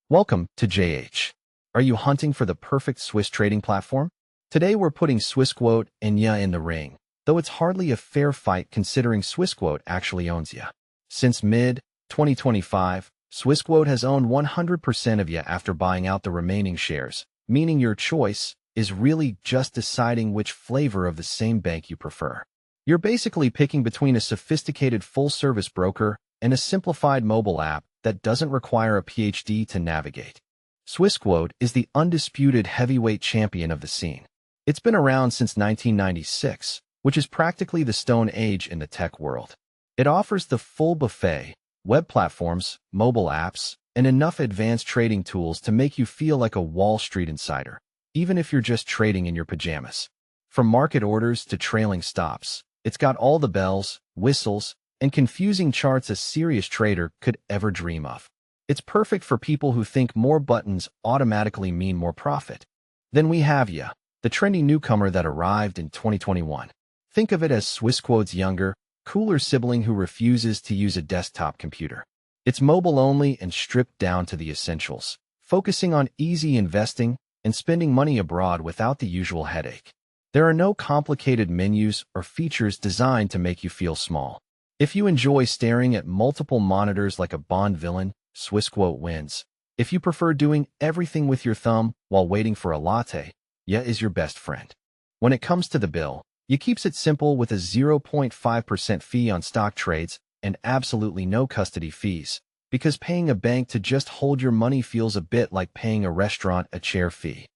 Welcome to JH. Are you hunting for the perfect Swiss trading platform? Today we're putting Swissquote and ya in the ring, though it's hardly a fair fight considering Swissquote actually owns ya. Since mid-2025, Swissquote has owned 100% of ya after buying out the remaining shares, meaning your choice is really just deciding which flavor of the same bank you prefer. You're basically picking between a sophisticated full-service broker and a simplified mobile app that doesn't require a PhD to navigate. Swissquote is the undisputed heavyweight champion of the scene. It's been around since 1996, which is practically the Stone Age in the tech world. It offers the full buffet, web platforms, mobile apps, and enough advanced trading tools to make you feel like a Wall Street insider, even if you're just trading in your pajamas. From market orders to trailing stops, it's got all the bells, whistles, and confusing charts a serious trader could ever dream of. It's perfect for people who think more buttons automatically mean more profit. Then we have ya, the trendy newcomer that arrived in 2021. Think of it as Swissquote's younger, cooler sibling who refuses to use a desktop computer. It's mobile only and stripped down to the essentials, focusing on easy investing and spending money abroad without the usual headache. There are no complicated menus or features designed to make you feel small. If you enjoy staring at multiple monitors like a Bond villain, Swissquote wins. If you prefer doing everything with your thumb while waiting for a latte, ya is your best friend. When it comes to the bill, ya keeps it simple with a 0.5% fee on stock trades and absolutely no custody fees, because paying a bank to just hold your money feels a bit like paying a restaurant a chair fee.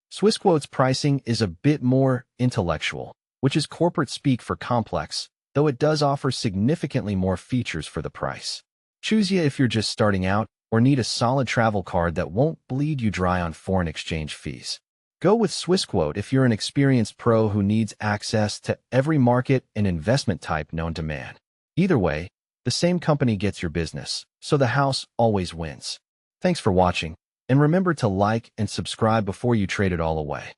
Swissquote's pricing is a bit more intellectual, which is corporate speak for complex, though it does offer significantly more features for the price. Choose ya if you're just starting out or need a solid travel card that won't bleed you dry on foreign exchange fees. Go with Swissquote if you're an experienced pro who needs access to every market and investment type known to man. Either way, the same company gets your business, so the house always wins. Thanks for watching, and remember to like and subscribe before you trade it all away.